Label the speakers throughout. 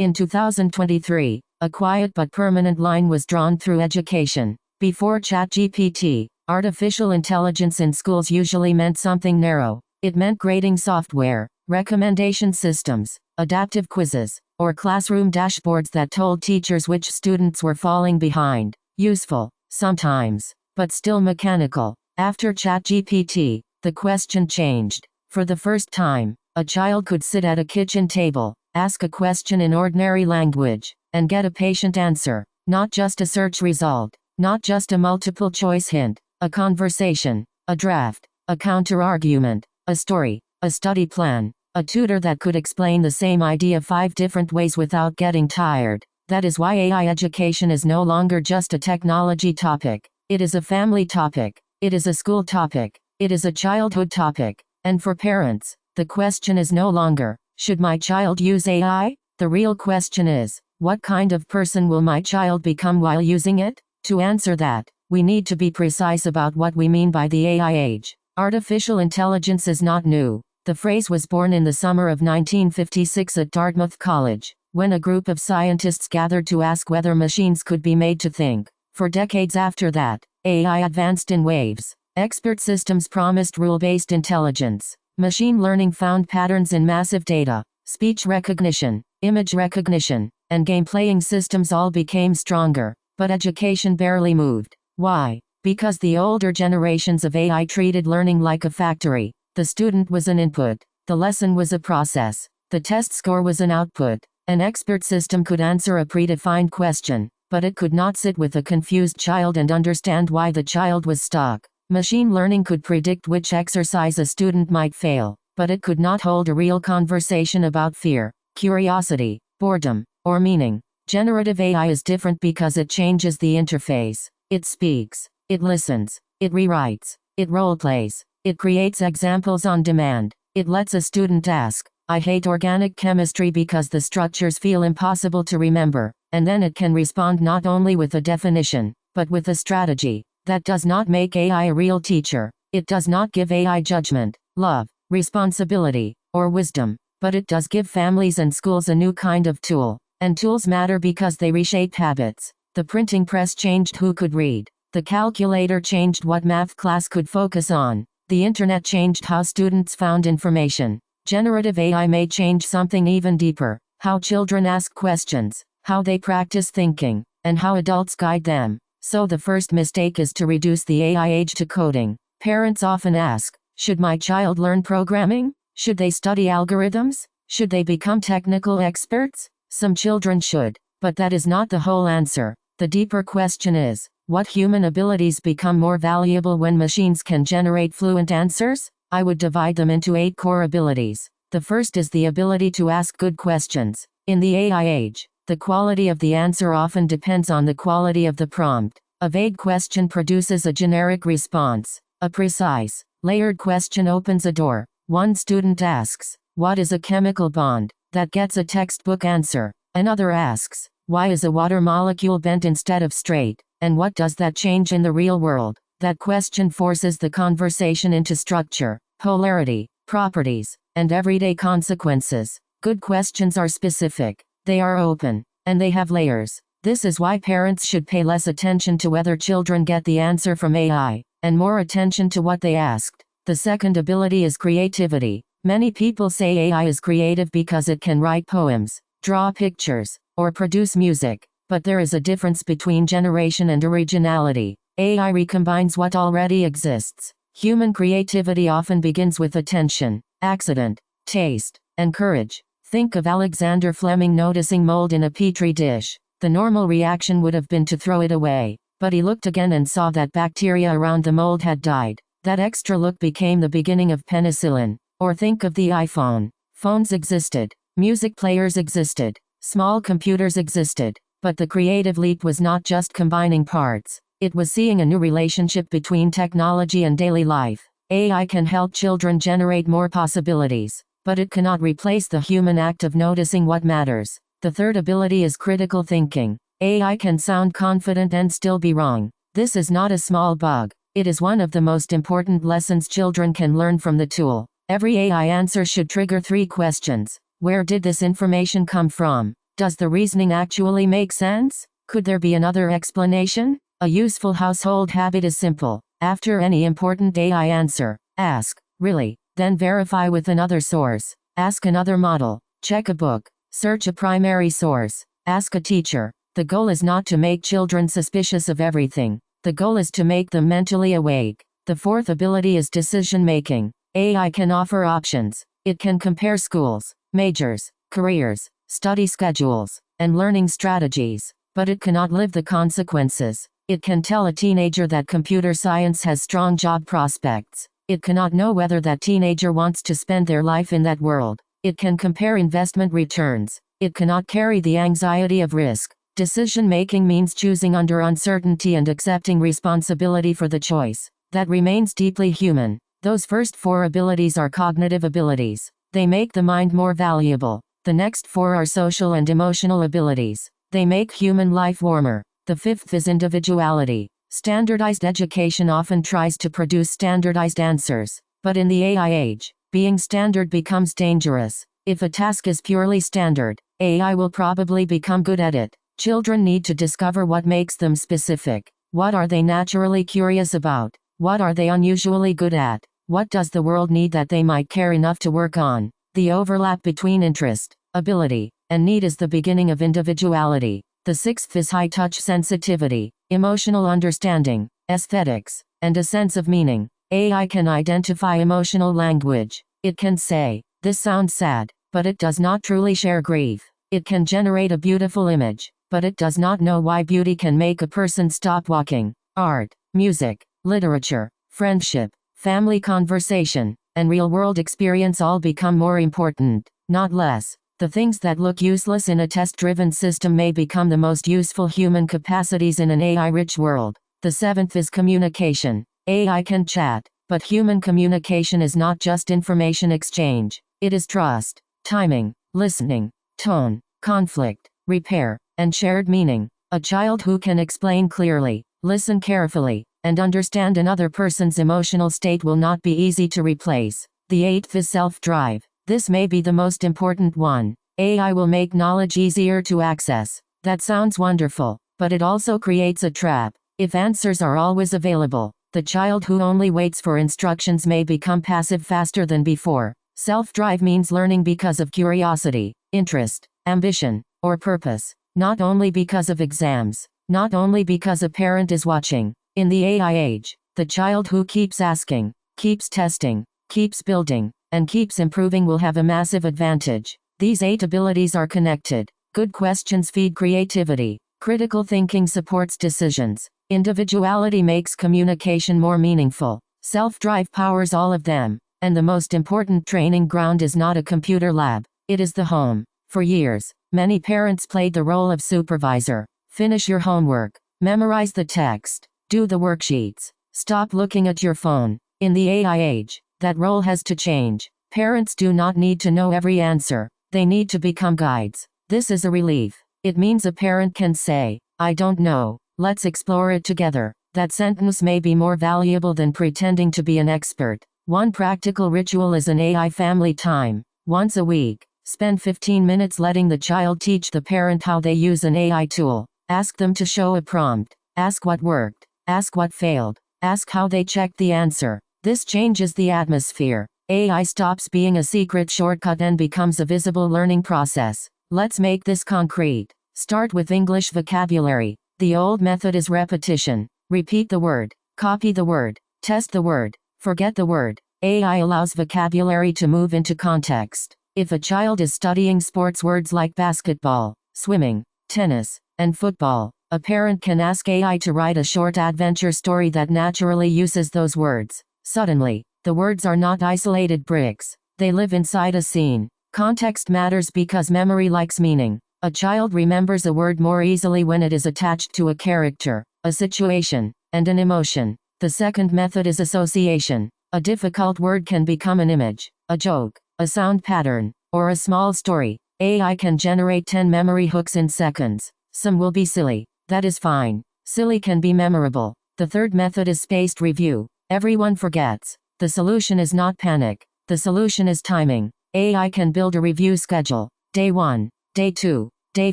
Speaker 1: In 2023, a quiet but permanent line was drawn through education. Before ChatGPT, artificial intelligence in schools usually meant something narrow. It meant grading software, recommendation systems, adaptive quizzes, or classroom dashboards that told teachers which students were falling behind. Useful, sometimes, but still mechanical. After ChatGPT, the question changed. For the first time, a child could sit at a kitchen table, ask a question in ordinary language, and get a patient answer. Not just a search result, not just a multiple choice hint, a conversation, a draft, a counter-argument, a story, a study plan, a tutor that could explain the same idea 5 different ways without getting tired. That is why AI education is no longer just a technology topic. It is a family topic. It is a school topic. It is a childhood topic. And for parents, the question is no longer, should my child use AI? The real question is, what kind of person will my child become while using it? To answer that, we need to be precise about what we mean by the AI age. Artificial intelligence is not new. The phrase was born in the summer of 1956 at Dartmouth College, when a group of scientists gathered to ask whether machines could be made to think. For decades after that, AI advanced in waves. Expert systems promised rule-based intelligence. Machine learning found patterns in massive data. Speech recognition, image recognition, and game-playing systems all became stronger. But education barely moved. Why? Because the older generations of AI treated learning like a factory. The student was an input. The lesson was a process. The test score was an output. An expert system could answer a predefined question, but it could not sit with a confused child and understand why the child was stuck. Machine learning could predict which exercise a student might fail, but it could not hold a real conversation about fear, curiosity, boredom, or meaning. Generative AI is different because it changes the interface. It speaks. It listens. It rewrites. It role-plays. It creates examples on demand. It lets a student ask, I hate organic chemistry because the structures feel impossible to remember, and then it can respond not only with a definition, but with a strategy. That does not make AI a real teacher. It does not give AI judgment, love, responsibility, or wisdom, but it does give families and schools a new kind of tool. And tools matter because they reshape habits. The printing press changed who could read. The calculator changed what math class could focus on. The internet changed how students found information. Generative AI may change something even deeper: how children ask questions, how they practice thinking, and how adults guide them. So the first mistake is to reduce the AI age to coding. Parents often ask, should my child learn programming? Should they study algorithms? Should they become technical experts? Some children should, but that is not the whole answer. The deeper question is, what human abilities become more valuable when machines can generate fluent answers? I would divide them into 8 core abilities. The first is the ability to ask good questions. In the AI age, the quality of the answer often depends on the quality of the prompt. A vague question produces a generic response. A precise, layered question opens a door. One student asks, what is a chemical bond? That gets a textbook answer. Another asks, why is a water molecule bent instead of straight? And what does that change in the real world? That question forces the conversation into structure, polarity, properties, and everyday consequences. Good questions are specific. They are open. And they have layers. This is why parents should pay less attention to whether children get the answer from AI, and more attention to what they asked. The second ability is creativity. Many people say AI is creative because it can write poems, draw pictures, or produce music. But there is a difference between generation and originality. AI recombines what already exists. Human creativity often begins with attention, accident, taste, and courage. Think of Alexander Fleming noticing mold in a petri dish. The normal reaction would have been to throw it away. But he looked again and saw that bacteria around the mold had died. That extra look became the beginning of penicillin. Or think of the iPhone. Phones existed. Music players existed. Small computers existed. But the creative leap was not just combining parts. It was seeing a new relationship between technology and daily life. AI can help children generate more possibilities, but it cannot replace the human act of noticing what matters. The third ability is critical thinking. AI can sound confident and still be wrong. This is not a small bug. It is one of the most important lessons children can learn from the tool. Every AI answer should trigger 3 questions. Where did this information come from? Does the reasoning actually make sense? Could there be another explanation? A useful household habit is simple. After any important AI answer, ask, really? Then verify with another source. Ask another model. Check a book. Search a primary source. Ask a teacher. The goal is not to make children suspicious of everything. The goal is to make them mentally awake. The fourth ability is decision making. AI can offer options. It can compare schools, majors, careers, study schedules, and learning strategies. But it cannot live the consequences. It can tell a teenager that computer science has strong job prospects. It cannot know whether that teenager wants to spend their life in that world. It can compare investment returns. It cannot carry the anxiety of risk. Decision making means choosing under uncertainty and accepting responsibility for the choice. That remains deeply human. Those first four abilities are cognitive abilities. They make the mind more valuable. The next four are social and emotional abilities. They make human life warmer. The fifth is individuality. Standardized education often tries to produce standardized answers. But in the AI age, being standard becomes dangerous. If a task is purely standard, AI will probably become good at it. Children need to discover what makes them specific. What are they naturally curious about? What are they unusually good at? What does the world need that they might care enough to work on? The overlap between interest, ability, and need is the beginning of individuality. The sixth is high-touch sensitivity, emotional understanding, aesthetics, and a sense of meaning. AI can identify emotional language. It can say, "This sounds sad," but it does not truly share grief. It can generate a beautiful image, but it does not know why beauty can make a person stop walking. Art, music, literature, friendship, family conversation, and real-world experience all become more important, not less. The things that look useless in a test-driven system may become the most useful human capacities in an AI-rich world. The seventh is communication. AI can chat, but human communication is not just information exchange. It is trust, timing, listening, tone, conflict, repair, and shared meaning. A child who can explain clearly, listen carefully, and understand another person's emotional state will not be easy to replace. The eighth is self-drive. This may be the most important one. AI will make knowledge easier to access. That sounds wonderful, but it also creates a trap. If answers are always available, the child who only waits for instructions may become passive faster than before. Self-drive means learning because of curiosity, interest, ambition, or purpose. Not only because of exams. Not only because a parent is watching. In the AI age, the child who keeps asking, keeps testing, keeps building, and keeps improving will have a massive advantage. These 8 abilities are connected. Good questions feed creativity. Critical thinking supports decisions. Individuality makes communication more meaningful. Self-drive powers all of them. And the most important training ground is not a computer lab. It is the home. For years, many parents played the role of supervisor. Finish your homework. Memorize the text. Do the worksheets. Stop looking at your phone. In the AI age, that role has to change. Parents do not need to know every answer. They need to become guides. This is a relief. It means a parent can say, "I don't know. Let's explore it together." That sentence may be more valuable than pretending to be an expert. One practical ritual is an AI family time. Once a week, spend 15 minutes letting the child teach the parent how they use an AI tool. Ask them to show a prompt. Ask what worked. Ask what failed. Ask how they checked the answer. This changes the atmosphere. AI stops being a secret shortcut and becomes a visible learning process. Let's make this concrete. Start with English vocabulary. The old method is repetition. Repeat the word. Copy the word. Test the word. Forget the word. AI allows vocabulary to move into context. If a child is studying sports words like basketball, swimming, tennis, and football, a parent can ask AI to write a short adventure story that naturally uses those words. Suddenly, the words are not isolated bricks. They live inside a scene. Context matters because memory likes meaning. A child remembers a word more easily when it is attached to a character, a situation, and an emotion. The second method is association. A difficult word can become an image, a joke, a sound pattern, or a small story. AI can generate 10 memory hooks in seconds. Some will be silly. That is fine. Silly can be memorable. The third method is spaced review. Everyone forgets. The solution is not panic. The solution is timing. AI can build a review schedule. Day 1, Day 2, Day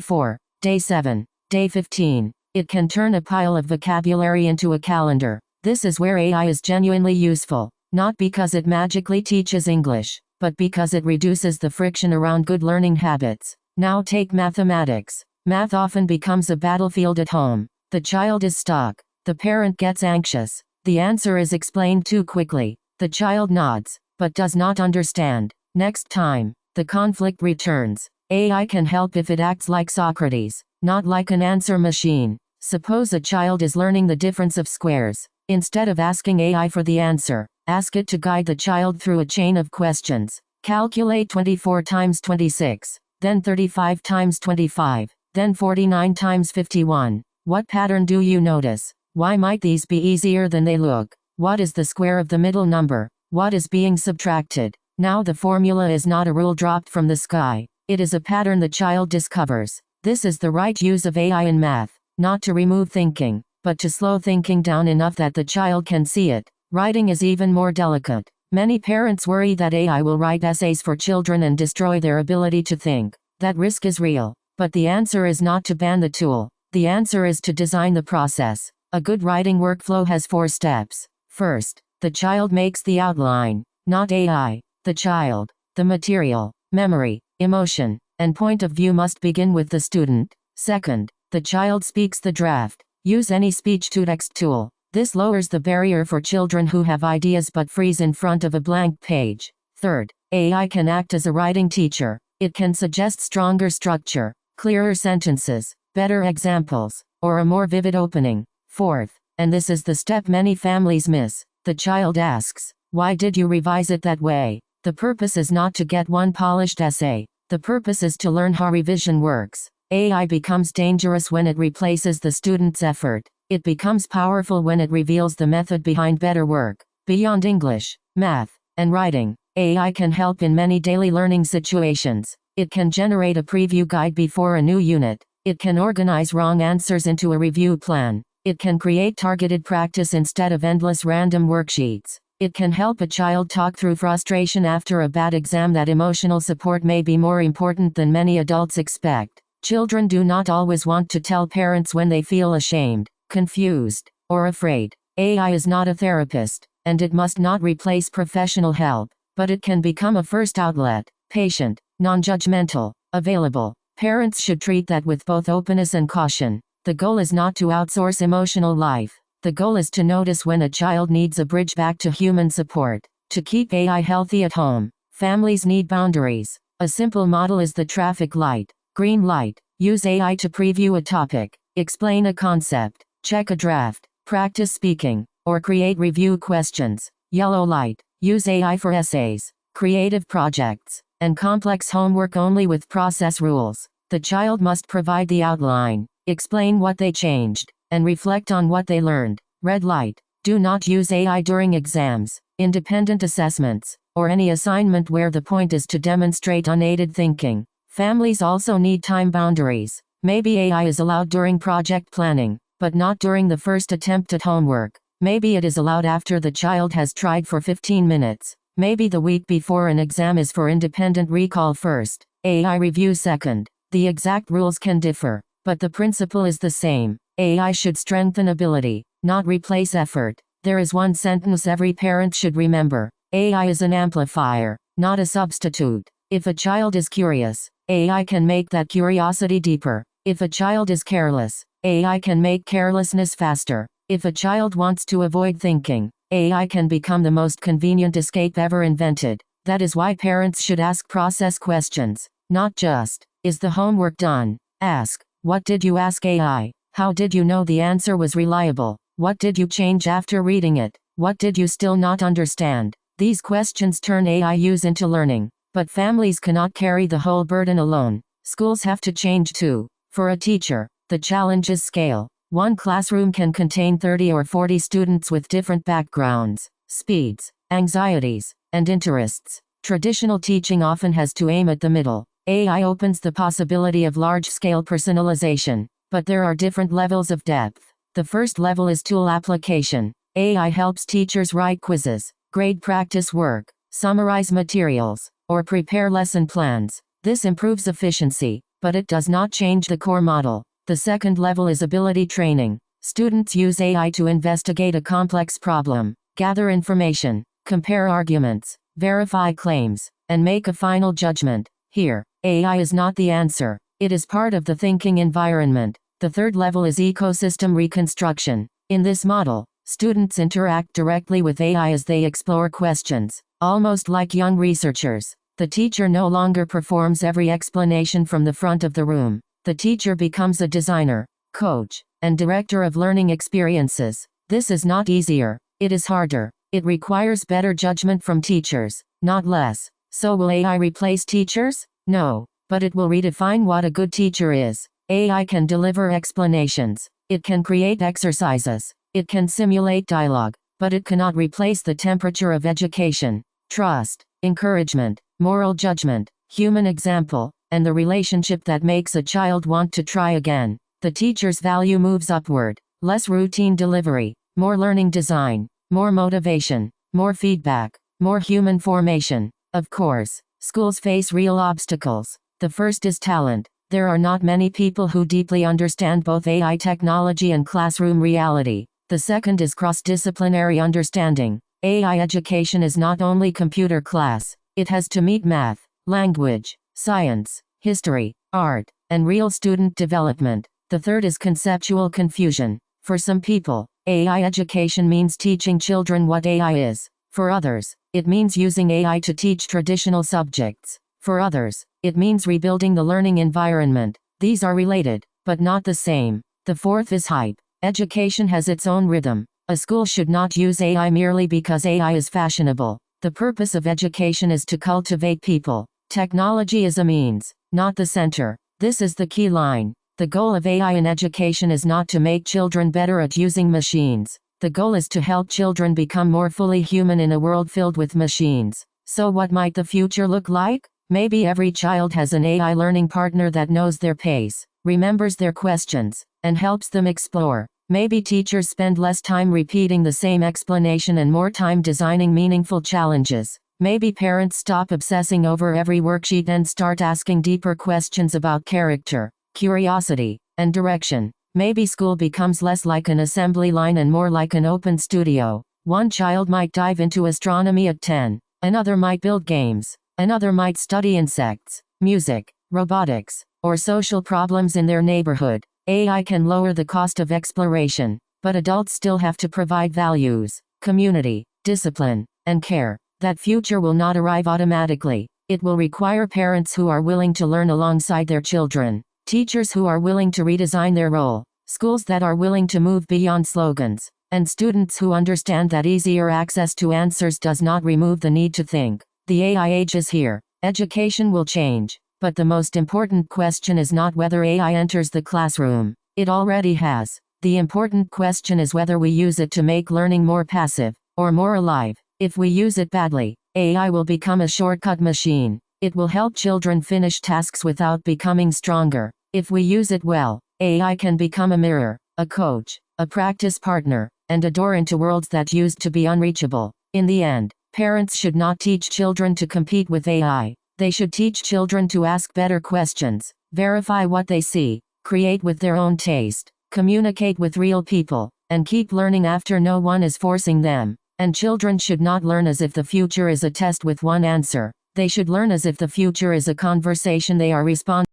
Speaker 1: 4, Day 7, Day 15. It can turn a pile of vocabulary into a calendar. This is where AI is genuinely useful, not because it magically teaches English, but because it reduces the friction around good learning habits. Now take mathematics. Math often becomes a battlefield at home. The child is stuck. The parent gets anxious. The answer is explained too quickly. The child nods, but does not understand. Next time, the conflict returns. AI can help if it acts like Socrates, not like an answer machine. Suppose a child is learning the difference of squares. Instead of asking AI for the answer, ask it to guide the child through a chain of questions. Calculate 24 times 26, then 35 times 25, then 49 times 51. What pattern do you notice? Why might these be easier than they look? What is the square of the middle number? What is being subtracted? Now the formula is not a rule dropped from the sky. It is a pattern the child discovers. This is the right use of AI in math, not to remove thinking, but to slow thinking down enough that the child can see it. Writing is even more delicate. Many parents worry that AI will write essays for children and destroy their ability to think. That risk is real. But the answer is not to ban the tool. The answer is to design the process. A good writing workflow has 4 steps. First, the child makes the outline, not AI. The child, the material, memory, emotion, and point of view must begin with the student. Second, the child speaks the draft. Use any speech-to-text tool. This lowers the barrier for children who have ideas but freeze in front of a blank page. Third, AI can act as a writing teacher. It can suggest stronger structure, clearer sentences, better examples, or a more vivid opening. Fourth, and this is the step many families miss, the child asks, "Why did you revise it that way?" The purpose is not to get one polished essay. The purpose is to learn how revision works. AI becomes dangerous when it replaces the student's effort. It becomes powerful when it reveals the method behind better work. Beyond English, math, and writing, AI can help in many daily learning situations. It can generate a preview guide before a new unit. It can organize wrong answers into a review plan. It can create targeted practice instead of endless random worksheets. It can help a child talk through frustration after a bad exam. That emotional support may be more important than many adults expect. Children do not always want to tell parents when they feel ashamed, confused, or afraid. AI is not a therapist, and it must not replace professional help, but it can become a first outlet, patient, non-judgmental, available. Parents should treat that with both openness and caution. The goal is not to outsource emotional life. The goal is to notice when a child needs a bridge back to human support. To keep AI healthy at home, families need boundaries. A simple model is the traffic light. Green light. Use AI to preview a topic, explain a concept, check a draft, practice speaking, or create review questions. Yellow light. Use AI for essays, creative projects, and complex homework only with process rules. The child must provide the outline, explain what they changed, and reflect on what they learned. Red light. Do not use AI during exams, independent assessments, or any assignment where the point is to demonstrate unaided thinking. Families also need time boundaries. Maybe AI is allowed during project planning, but not during the first attempt at homework. Maybe it is allowed after the child has tried for 15 minutes. Maybe the week before an exam is for independent recall first, AI review second. The exact rules can differ, but the principle is the same. AI should strengthen ability, not replace effort. There is one sentence every parent should remember. AI is an amplifier, not a substitute. If a child is curious, AI can make that curiosity deeper. If a child is careless, AI can make carelessness faster. If a child wants to avoid thinking, AI can become the most convenient escape ever invented. That is why parents should ask process questions, not just, "Is the homework done?" Ask, "What did you ask AI? How did you know the answer was reliable? What did you change after reading it? What did you still not understand?" These questions turn AI use into learning. But families cannot carry the whole burden alone. Schools have to change too. For a teacher, the challenge is scale. One classroom can contain 30 or 40 students with different backgrounds, speeds, anxieties, and interests. Traditional teaching often has to aim at the middle. AI opens the possibility of large-scale personalization, but there are different levels of depth. The first level is tool application. AI helps teachers write quizzes, grade practice work, summarize materials, or prepare lesson plans. This improves efficiency, but it does not change the core model. The second level is ability training. Students use AI to investigate a complex problem, gather information, compare arguments, verify claims, and make a final judgment. Here, AI is not the answer. It is part of the thinking environment. The third level is ecosystem reconstruction. In this model, students interact directly with AI as they explore questions, almost like young researchers. The teacher no longer performs every explanation from the front of the room. The teacher becomes a designer, coach, and director of learning experiences. This is not easier, it is harder. It requires better judgment from teachers, not less. So will AI replace teachers? No, but it will redefine what a good teacher is. AI can deliver explanations. It can create exercises. It can simulate dialogue, but it cannot replace the temperature of education, trust, encouragement, moral judgment, human example, and the relationship that makes a child want to try again. The teacher's value moves upward. Less routine delivery, more learning design, more motivation, more feedback, more human formation. Of course, schools face real obstacles. The first is talent. There are not many people who deeply understand both AI technology and classroom reality. The second is cross-disciplinary understanding. AI education is not only computer class. It has to meet math, language, science, history, art, and real student development. The third is conceptual confusion. For some people, AI education means teaching children what AI is. For others, it means using AI to teach traditional subjects. For others, it means rebuilding the learning environment. These are related, but not the same. The fourth is hype. Education has its own rhythm. A school should not use AI merely because AI is fashionable. The purpose of education is to cultivate people. Technology is a means, not the center. This is the key line. The goal of AI in education is not to make children better at using machines. The goal is to help children become more fully human in a world filled with machines. So what might the future look like? Maybe every child has an AI learning partner that knows their pace, remembers their questions, and helps them explore. Maybe teachers spend less time repeating the same explanation and more time designing meaningful challenges. Maybe parents stop obsessing over every worksheet and start asking deeper questions about character, curiosity, and direction. Maybe school becomes less like an assembly line and more like an open studio. One child might dive into astronomy at 10. Another might build games. Another might study insects, music, robotics, or social problems in their neighborhood. AI can lower the cost of exploration, but adults still have to provide values, community, discipline, and care. That future will not arrive automatically. It will require parents who are willing to learn alongside their children, teachers who are willing to redesign their role, schools that are willing to move beyond slogans, and students who understand that easier access to answers does not remove the need to think. The AI age is here. Education will change. But the most important question is not whether AI enters the classroom. It already has. The important question is whether we use it to make learning more passive, or more alive. If we use it badly, AI will become a shortcut machine. It will help children finish tasks without becoming stronger. If we use it well, AI can become a mirror, a coach, a practice partner, and a door into worlds that used to be unreachable. In the end, parents should not teach children to compete with AI. They should teach children to ask better questions, verify what they see, create with their own taste, communicate with real people, and keep learning after no one is forcing them. And children should not learn as if the future is a test with one answer. They should learn as if the future is a conversation they are responding